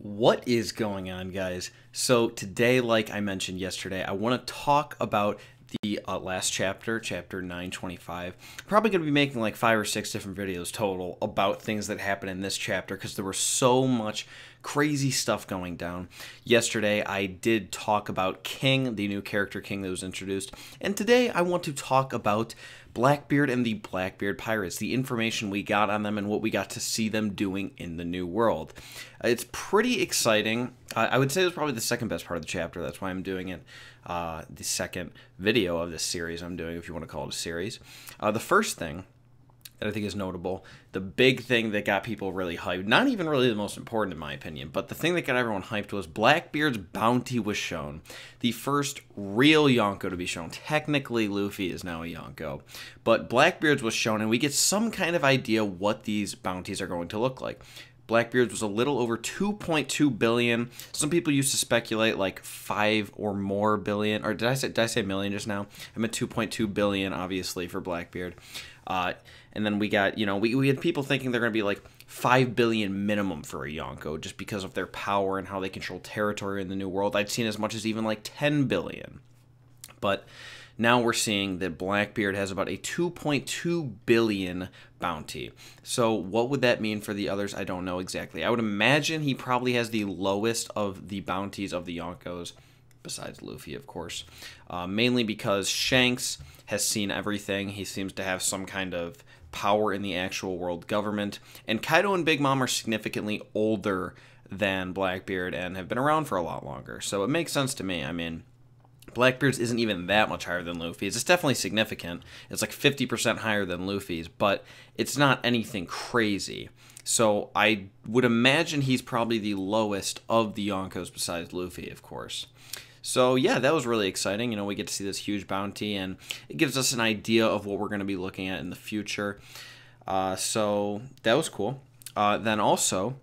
What is going on, guys? So today, like I mentioned yesterday, I want to talk about the last chapter, chapter 925. Probably going to be making like 5 or 6 different videos total about things that happened in this chapter because there was so much crazy stuff going down. Yesterday, I did talk about King, the new character King that was introduced, and today I want to talk about Blackbeard and the Blackbeard Pirates, the information we got on them and what we got to see them doing in the new world. It's pretty exciting. I would say it was probably the second best part of the chapter. That's why I'm doing it. The second video of this series I'm doing, if you want to call it a series. The first thing that I think is notable, the big thing that got people really hyped, not even really the most important in my opinion, but the thing that got everyone hyped was Blackbeard's Bounty was shown. The first real Yonko to be shown. Technically, Luffy is now a Yonko, but Blackbeard's was shown, and we get some kind of idea what these bounties are going to look like. Blackbeard's was a little over 2.2 billion. Some people used to speculate like 5 or more billion, or did I say million just now? I meant 2.2 billion, obviously, for Blackbeard. And then we got, we had people thinking they're going to be like 5 billion minimum for a Yonko just because of their power and how they control territory in the New World. I'd seen as much as even like 10 billion. But now we're seeing that Blackbeard has about a 2.2 billion bounty. So what would that mean for the others? I don't know exactly. I would imagine he probably has the lowest of the bounties of the Yonkos, besides Luffy, of course. Mainly because Shanks has seen everything. He seems to have some kind of power in the actual world government. And Kaido and Big Mom are significantly older than Blackbeard and have been around for a lot longer. So it makes sense to me. I mean, Blackbeard's isn't even that much higher than Luffy's. It's definitely significant. It's like 50% higher than Luffy's, but it's not anything crazy. So I would imagine he's probably the lowest of the Yonkos besides Luffy, of course. So yeah, that was really exciting. We get to see this huge bounty, and it gives us an idea of what we're going to be looking at in the future. So that was cool. Then also,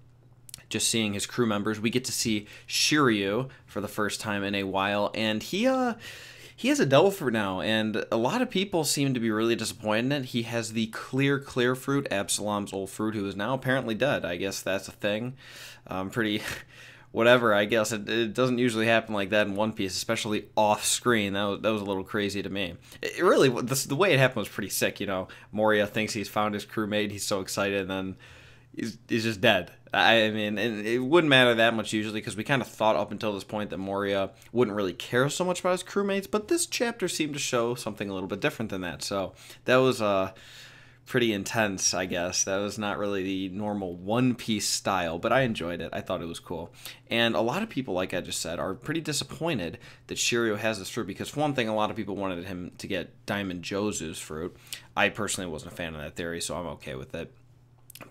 just seeing his crew members, we get to see Shiryu for the first time in a while, and he has a devil fruit now, and a lot of people seem to be really disappointed in it. He has the clear fruit, Absalom's old fruit, who is now apparently dead. I guess that's a thing. Pretty whatever, I guess. It doesn't usually happen like that in One Piece, especially off-screen. That was a little crazy to me. It really, the way it happened was pretty sick, Moria thinks he's found his crewmate, he's so excited, and then he's just dead. I mean, and it wouldn't matter that much usually, because we kind of thought up until this point that Moria wouldn't really care so much about his crewmates, but this chapter seemed to show something a little bit different than that, so that was pretty intense, I guess. That was not really the normal One Piece style, but I enjoyed it. I thought it was cool. And a lot of people, like I just said, are pretty disappointed that Shiryu has this fruit, because for one thing, a lot of people wanted him to get Diamond Jozu's fruit. I personally wasn't a fan of that theory, so I'm okay with it.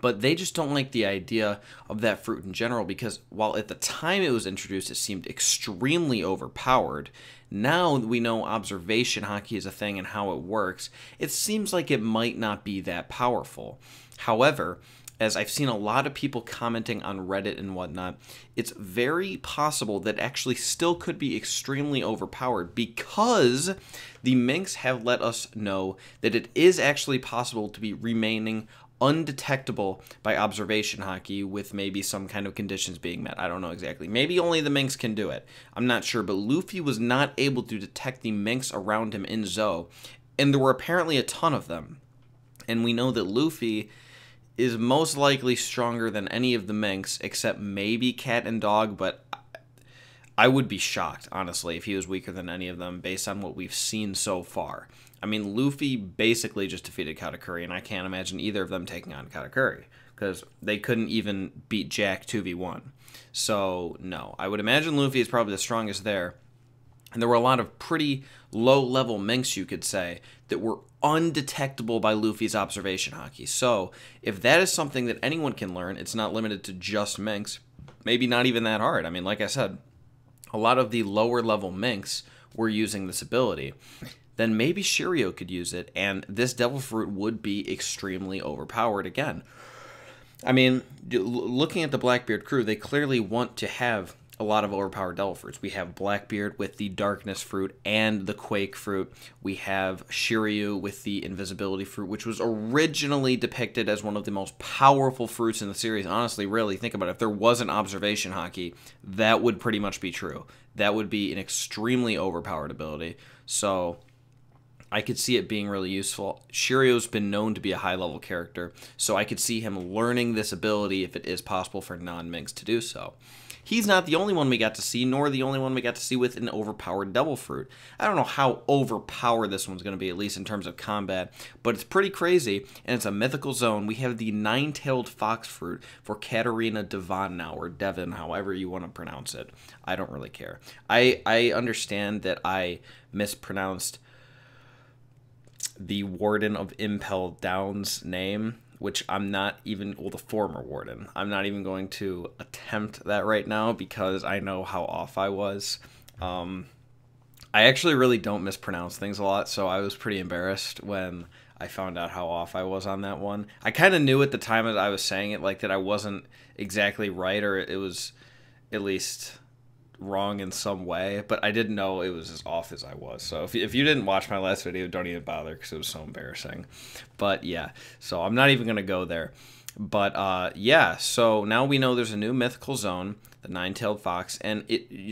But they just don't like the idea of that fruit in general, because while at the time it was introduced, it seemed extremely overpowered. Now we know observation Haki is a thing and how it works. It seems like it might not be that powerful. However, as I've seen a lot of people commenting on Reddit and whatnot, it's very possible that actually still could be extremely overpowered, because the Minks have let us know that it is actually possible to be remaining undetectable by observation Haki with maybe some kind of conditions being met. I don't know exactly. Maybe only the Minks can do it. I'm not sure, but Luffy was not able to detect the Minks around him in Zou, and there were apparently a ton of them. And we know that Luffy is most likely stronger than any of the Minks, except maybe Cat and Dog, but I would be shocked, honestly, if he was weaker than any of them based on what we've seen so far. I mean, Luffy basically just defeated Katakuri, and I can't imagine either of them taking on Katakuri, because they couldn't even beat Jack 2v1. So, no. I would imagine Luffy is probably the strongest there. And there were a lot of pretty low-level Minks, you could say, that were undetectable by Luffy's observation Haki. So, if that is something that anyone can learn, it's not limited to just Minks, maybe not even that hard. I mean, like I said, a lot of the lower-level Minks were using this ability. Then maybe Shiryu could use it, and this devil fruit would be extremely overpowered again. I mean, looking at the Blackbeard crew, they clearly want to have a lot of overpowered devil fruits. We have Blackbeard with the darkness fruit and the quake fruit. We have Shiryu with the invisibility fruit, which was originally depicted as one of the most powerful fruits in the series. Honestly, really, think about it. If there was an observation Haki, that would pretty much be true. That would be an extremely overpowered ability. So I could see it being really useful. Shiryu's been known to be a high-level character, so I could see him learning this ability if it is possible for non-Minks to do so. He's not the only one we got to see, nor the only one we got to see with an overpowered devil fruit. I don't know how overpowered this one's going to be, at least in terms of combat, but it's pretty crazy, and it's a mythical zone. We have the nine-tailed fox fruit for Katarina Devon now, or Devon, however you want to pronounce it. I don't really care. I understand that I mispronounced the Warden of Impel Down's name, which I'm not even, well, the former warden. I'm not even going to attempt that right now because I know how off I was. I actually really don't mispronounce things a lot, so I was pretty embarrassed when I found out how off I was on that one. I kind of knew at the time that I was saying it, like, that I wasn't exactly right, or it was at least wrong in some way, but I didn't know it was as off as I was. So if you didn't watch my last video, don't even bother because it was so embarrassing. But yeah, so I'm not even going to go there. But yeah, so now we know there's a new mythical zone, the nine-tailed fox, and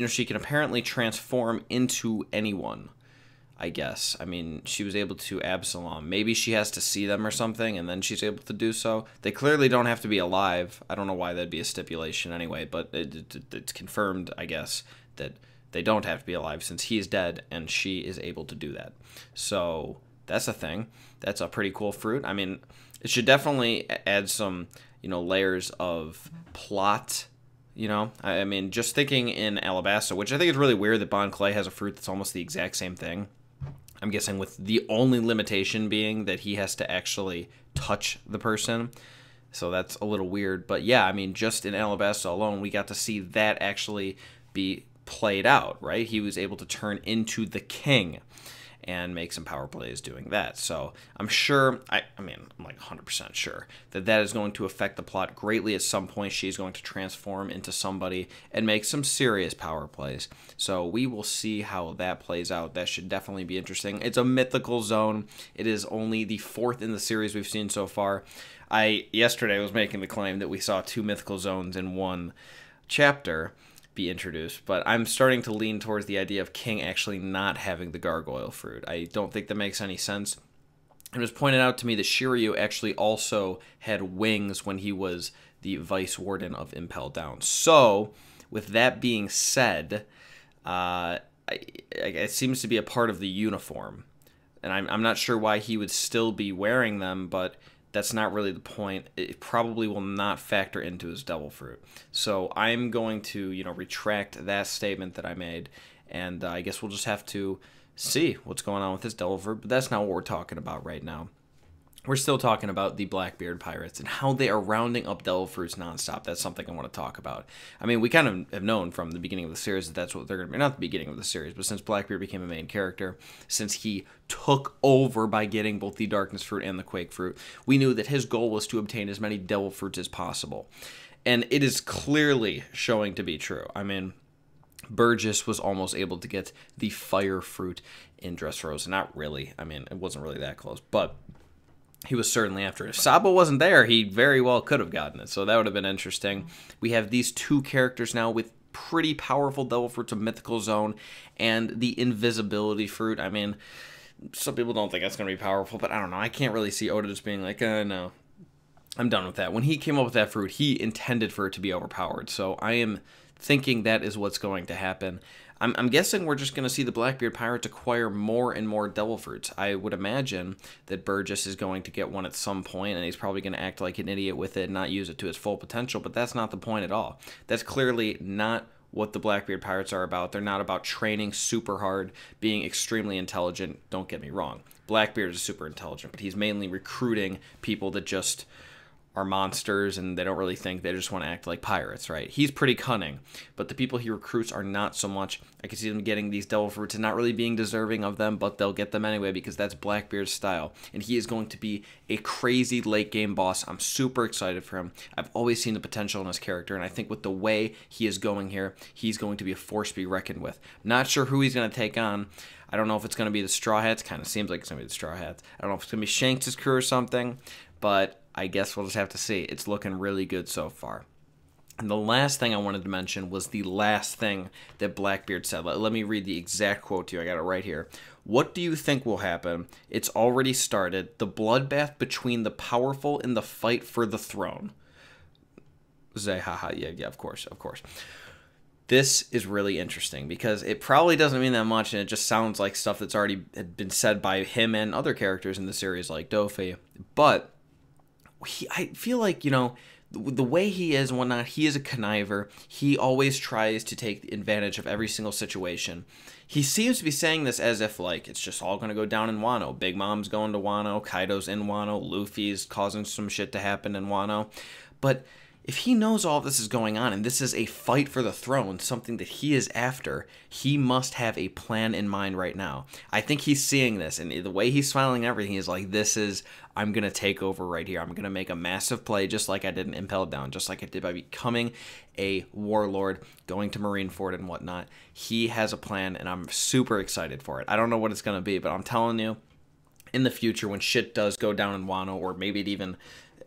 she can apparently transform into anyone, I guess. I mean, she was able to Absalom. Maybe she has to see them or something, and then she's able to do so. They clearly don't have to be alive. I don't know why that'd be a stipulation anyway, but it's confirmed, I guess, that they don't have to be alive since he's dead, and she is able to do that. So that's a thing. That's a pretty cool fruit. I mean, it should definitely add some, layers of plot. I mean, just thinking in Alabasta, which I think is really weird that Bon Clay has a fruit that's almost the exact same thing. I'm guessing with the only limitation being that he has to actually touch the person. So that's a little weird. But yeah, I mean, just in Alabasta alone, we got to see that actually be played out, right? He was able to turn into the king and make some power plays doing that. So I'm sure, I'm like 100% sure that is going to affect the plot greatly. At some point, she's going to transform into somebody and make some serious power plays. So we will see how that plays out. That should definitely be interesting. It's a mythical zone. It is only the 4th in the series we've seen so far. Yesterday was making the claim that we saw 2 mythical zones in one chapter be introduced, but I'm starting to lean towards the idea of King actually not having the gargoyle fruit. I don't think that makes any sense. It was pointed out to me that Shiryu actually also had wings when he was the Vice Warden of Impel Down. So, with that being said, it seems to be a part of the uniform. And I'm not sure why he would still be wearing them, but that's not really the point. It probably will not factor into his devil fruit. So I'm going to, retract that statement that I made, and I guess we'll just have to see what's going on with his devil fruit. But that's not what we're talking about right now. We're still talking about the Blackbeard pirates and how they are rounding up devil fruits nonstop. That's something I want to talk about. I mean, we kind of have known from the beginning of the series that that's what they're going to be. Not the beginning of the series, but since Blackbeard became a main character, since he took over by getting both the darkness fruit and the quake fruit, we knew that his goal was to obtain as many devil fruits as possible. And it is clearly showing to be true. I mean, Burgess was almost able to get the fire fruit in Dressrosa. Not really. I mean, it wasn't really that close, but he was certainly after it. If Sabo wasn't there, he very well could have gotten it, so that would have been interesting. We have these 2 characters now with pretty powerful devil fruits of Mythical Zone and the invisibility fruit. I mean, some people don't think that's going to be powerful, but I don't know. I can't really see Oda just being like, no, I'm done with that. When he came up with that fruit, he intended for it to be overpowered, so I am thinking that is what's going to happen. I'm guessing we're just going to see the Blackbeard Pirates acquire more and more devil fruits. I would imagine that Burgess is going to get one at some point, and he's probably going to act like an idiot with it and not use it to its full potential, but that's not the point at all. That's clearly not what the Blackbeard Pirates are about. They're not about training super hard, being extremely intelligent. Don't get me wrong. Blackbeard is super intelligent, but he's mainly recruiting people that just are monsters and they don't really think, they just want to act like pirates, right? He's pretty cunning, but the people he recruits are not so much. I can see them getting these devil fruits and not really being deserving of them, but they'll get them anyway because that's Blackbeard's style, and he is going to be a crazy late game boss. I'm super excited for him. I've always seen the potential in his character, and I think with the way he is going here, he's going to be a force to be reckoned with. Not sure who he's going to take on. I don't know if it's going to be the Straw Hats. Kind of seems like it's going to be the Straw Hats. I don't know if it's going to be Shanks' crew or something, but I guess we'll just have to see. It's looking really good so far. And the last thing I wanted to mention was the last thing that Blackbeard said. Let me read the exact quote to you. I got it right here. What do you think will happen? It's already started. The bloodbath between the powerful in the fight for the throne. Zay, haha, yeah, of course. This is really interesting because it probably doesn't mean that much, and it just sounds like stuff that's already been said by him and other characters in the series like Dofi. But I feel like, you know, the way he is and whatnot, he is a conniver. He always tries to take advantage of every single situation. He seems to be saying this as if, like, it's just all going to go down in Wano. Big Mom's going to Wano, Kaido's in Wano, Luffy's causing some shit to happen in Wano. But if he knows all this is going on and this is a fight for the throne, something that he is after, he must have a plan in mind right now. I think he's seeing this, and the way he's smiling and everything is like, this is, I'm going to take over right here. I'm going to make a massive play just like I did in Impel Down, just like I did by becoming a warlord, going to Marineford and whatnot. He has a plan, and I'm super excited for it. I don't know what it's going to be, but I'm telling you, in the future, when shit does go down in Wano, or maybe it even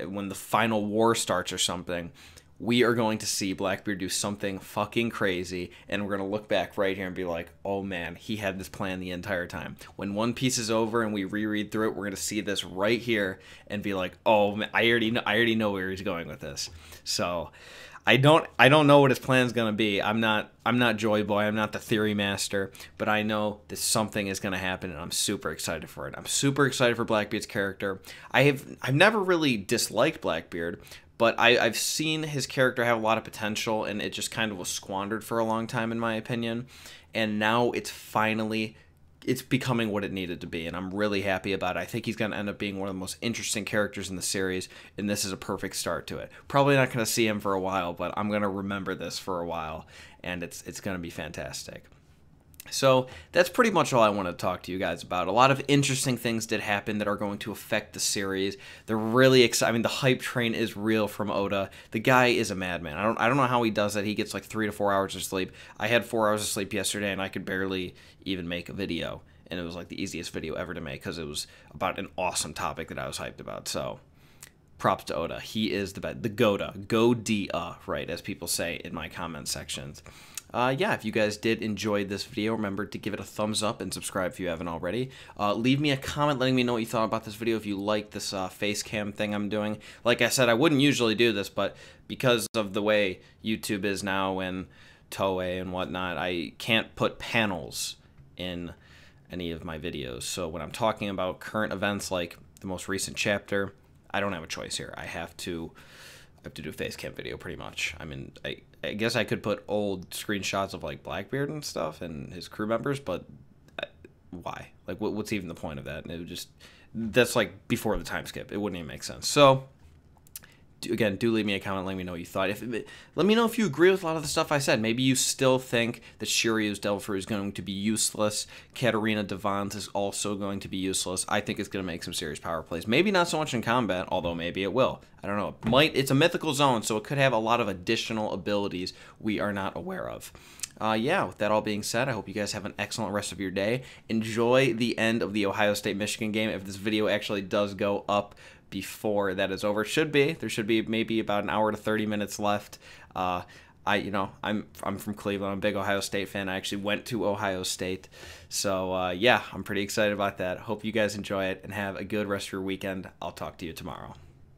when the final war starts or something, we are going to see Blackbeard do something fucking crazy, and we're going to look back right here and be like, oh man, he had this plan the entire time. When One Piece is over and we reread through it, we're going to see this right here and be like, oh man, I already know where he's going with this. So I don't know what his plan is going to be. I'm not Joy Boy. I'm not the theory master, but I know that something is going to happen, and I'm super excited for it. I'm super excited for Blackbeard's character. I've never really disliked Blackbeard, but I've seen his character have a lot of potential, and it just kind of was squandered for a long time, in my opinion. And now it's becoming what it needed to be, and I'm really happy about it. I think he's going to end up being one of the most interesting characters in the series, and this is a perfect start to it. Probably not going to see him for a while, but I'm going to remember this for a while, and it's going to be fantastic. So that's pretty much all I want to talk to you guys about. A lot of interesting things did happen that are going to affect the series. They're really exciting. I mean, the hype train is real from Oda. The guy is a madman. I don't know how he does that. He gets like 3 to 4 hours of sleep. I had 4 hours of sleep yesterday, and I could barely even make a video. And it was like the easiest video ever to make because it was about an awesome topic that I was hyped about. So props to Oda. He is the best. The Goda. Go-dia, right, as people say in my comment sections. Yeah, if you guys did enjoy this video, remember to give it a thumbs up and subscribe if you haven't already. Leave me a comment letting me know what you thought about this video, if you like this face cam thing I'm doing. Like I said, I wouldn't usually do this, but because of the way YouTube is now and Toei and whatnot, I can't put panels in any of my videos. So when I'm talking about current events like the most recent chapter, I don't have a choice here. I have to do a face cam video pretty much. I mean, I guess I could put old screenshots of like Blackbeard and stuff and his crew members, but why? Like, what's even the point of that? And it would just, that's like before the time skip. It wouldn't even make sense. So again, do leave me a comment, let me know what you thought. Let me know if you agree with a lot of the stuff I said. Maybe you still think that Shiryu's Devil Fruit is going to be useless. Katarina Devon's is also going to be useless. I think it's going to make some serious power plays. Maybe not so much in combat, although maybe it will. I don't know. It's a mythical zone, so it could have a lot of additional abilities we are not aware of. Yeah, with that all being said, I hope you guys have an excellent rest of your day. Enjoy the end of the Ohio State-Michigan game. If this video actually does go up before that is over, there should be maybe about an hour to 30 minutes left. I'm from Cleveland. I'm a big Ohio State fan. I actually went to Ohio State, so yeah, I'm pretty excited about that. Hope you guys enjoy it and have a good rest of your weekend. I'll talk to you tomorrow.